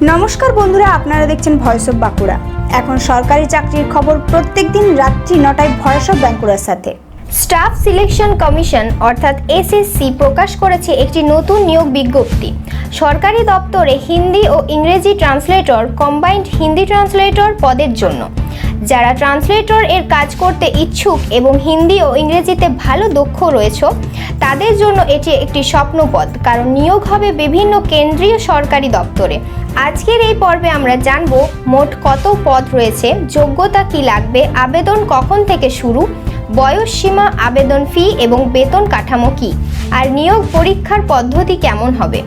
নমস্কার বন্ধুরা, আপনারা দেখছেন ভয়েস অফ বাঁকুড়া। এখন সরকারি চাকরির খবর প্রত্যেকদিন রাত্রি 9টায় ভয়েস অফ বাঁকুড়ার সাথে। স্টাফ সিলেকশন কমিশন অর্থাৎ এসএসসি প্রকাশ করেছে একটি নতুন নিয়োগ বিজ্ঞপ্তি। সরকারি দপ্তরে হিন্দি ও ইংরেজি ট্রান্সলেটর, কম্বাইন্ড হিন্দি ট্রান্সলেটর পদের জন্য। যারা ট্রান্সলেটর এর কাজ করতে ইচ্ছুক এবং হিন্দি ও ইংরেজিতে ভালো দক্ষ রয়েছে তাদের জন্য এটি একটি স্বপ্ন পদ, কারণ নিয়োগ হবে বিভিন্ন কেন্দ্রীয় সরকারি দপ্তরে। আজকের এই পর্বে আমরা জানব মোট কত পদ রয়েছে, যোগ্যতা কি লাগবে, আবেদন কখন থেকে শুরু, বয়স সীমা, আবেদন ফি এবং বেতন কাঠামো কি, আর নিয়োগ পরীক্ষার পদ্ধতি কেমন হবে।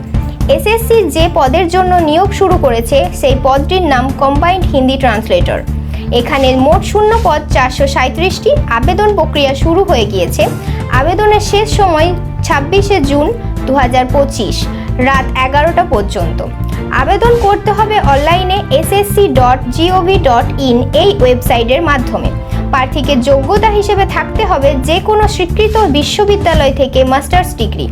এসএসসি যে পদের জন্য নিয়োগ শুরু করেছে সেই পদটির নাম কম্বাইন্ড হিন্দি ট্রান্সলেটর। এখানে মোট শূন্য পদ 437টি। আবেদন প্রক্রিয়া শুরু হয়ে গিয়েছে। আবেদনের শেষ সময় 26শে জুন 2025 রাত 11টা পর্যন্ত। আবেদন করতে হবে অনলাইনে ssc.gov.in এই ওয়েবসাইটের মাধ্যমে। প্রার্থীকে যোগ্যতা হিসেবে থাকতে হবে যে কোনো স্বীকৃত বিশ্ববিদ্যালয় থেকে মাস্টার্স ডিগ্রি,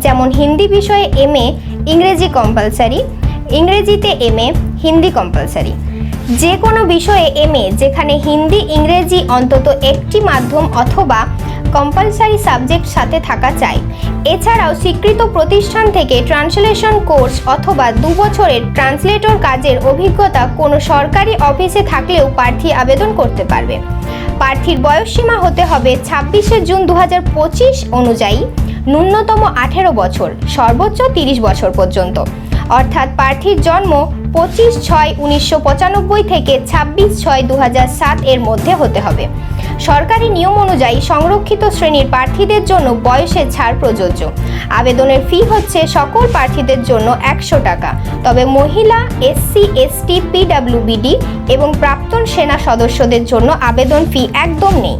যেমন হিন্দি বিষয়ে MA, ইংরেজি কম্পালসারি, ইংরেজিতে MA, হিন্দি কম্পালসারি। যে কোনো বিষয়ে MA যেখানে হিন্দি ইংরেজি অন্তত একটি মাধ্যম অথবা কম্পালসারি সাবজেক্ট সাথে থাকা চাই। এছাড়াও স্বীকৃত প্রতিষ্ঠান থেকে ট্রান্সলেশন কোর্স অথবা 2 বছরের ট্রান্সলেটর কাজের অভিজ্ঞতা কোনো সরকারি অফিসে থাকলেও প্রার্থী আবেদন করতে পারবে। প্রার্থীর বয়সসীমা হতে হবে 26শে জুন 2025 অনুযায়ী ন্যূনতম 18 বছর, সর্বোচ্চ 30 বছর পর্যন্ত। অর্থাৎ প্রার্থীর জন্ম 25/6/1995 থেকে 26/6/2007 এর মধ্যে হতে হবে। সরকারি নিয়ম অনুযায়ী সংরক্ষিত শ্রেণীর প্রার্থীদের জন্য বয়সের ছাড় প্রযোজ্য। আবেদনের ফি হচ্ছে সকল প্রার্থীদের জন্য 100 টাকা, তবে মহিলা, SC, ST, PWBD এবং প্রাক্তন সেনা সদস্যদের জন্য আবেদন ফি একদম নেই।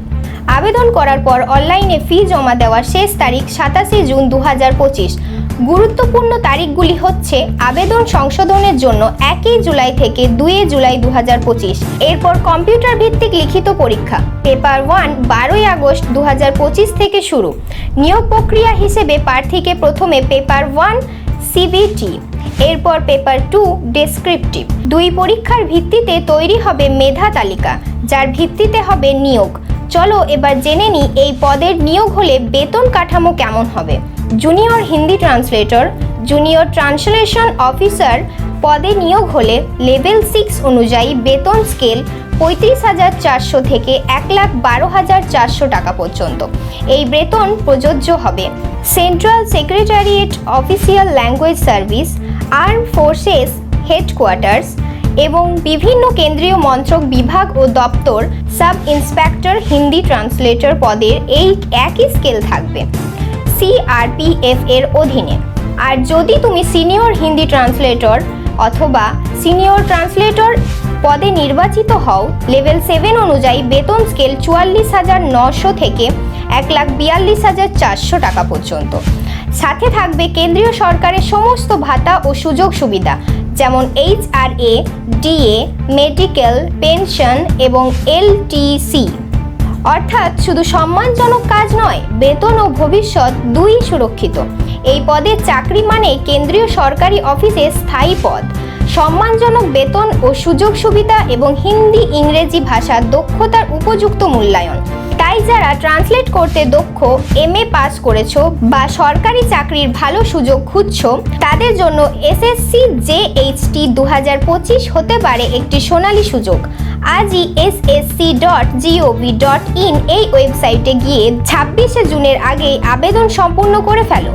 আবেদন করার পর অনলাইনে ফি জমা দেওয়ার শেষ তারিখ 27শে জুন 2025। গুরুত্বপূর্ণ তারিখগুলি হচ্ছে আবেদন সংশোধনের জন্য 1 জুলাই থেকে 2 জুলাই 2025। এরপর কম্পিউটার ভিত্তিক লিখিত পরীক্ষা পেপার 1 12 আগস্ট 2025 থেকে শুরু। নিয়োগ প্রক্রিয়া হিসেবে প্রার্থীকে প্রথমে পেপার 1 CBT, এরপর পেপার 2 ডেসক্রিপটিভ। 2 পরীক্ষার ভিত্তিতে তৈরি হবে মেধা তালিকা, যার ভিত্তিতে হবে নিয়োগ। চলো এবার জেনে নিই এই পদের নিয়োগ হলে বেতন কাঠামো কেমন হবে। Junior Hindi translator, junior translation officer পদে নিয়োগ হলে লেভেল 6 অনুযায়ী বেতন স্কেল 35,400 থেকে 1,12,400 টাকা পর্যন্ত। এই বেতন প্রযোজ্য হবে central secretariat, official language service, arm forces headquarters এবং বিভিন্ন কেন্দ্রীয় মন্ত্রক, বিভাগ ও দপ্তর। সাব ইন্সপেক্টর হিন্দি ট্রান্সলেটর পদের এই একই স্কেল থাকবে CRPF এর অধীনে। আর যদি তুমি সিনিয়র হিন্দি ট্রান্সলেটর অথবা সিনিয়র ট্রান্সলেটর পদে নির্বাচিত হও, লেভেল 7 অনুযায়ী বেতন স্কেল 44,900 থেকে 1,42,400 টাকা পর্যন্ত। সাথে থাকবে কেন্দ্রীয় সরকারের সমস্ত ভাতা ও সুযোগ সুবিধা, যেমন HRA, DA, মেডিকেল, পেনশন এবং LTC। অর্থাৎ শুধু সম্মানজনক কাজ নয়, বেতন ও ভবিষ্যৎ দুই সুরক্ষিত। এই পদের চাকরি মানে কেন্দ্রীয় সরকারি অফিসে স্থায়ী পদ, সম্মানজনক বেতন ও সুযোগ সুবিধা এবং হিন্দি ইংরেজি ভাষার দক্ষতার উপযুক্ত মূল্যায়ন। তাই যারা ট্রান্সলেট করতে দক্ষ, MA পাস করেছো বা সরকারি চাকরির ভালো সুযোগ খুঁজছো তাদের জন্য SSC JHT 2025 হতে পারে একটি সোনালী সুযোগ। আজই ssc.gov.in এই ওয়েবসাইটে গিয়ে 26শে জুনের আগেই আবেদন সম্পূর্ণ করে ফেলো।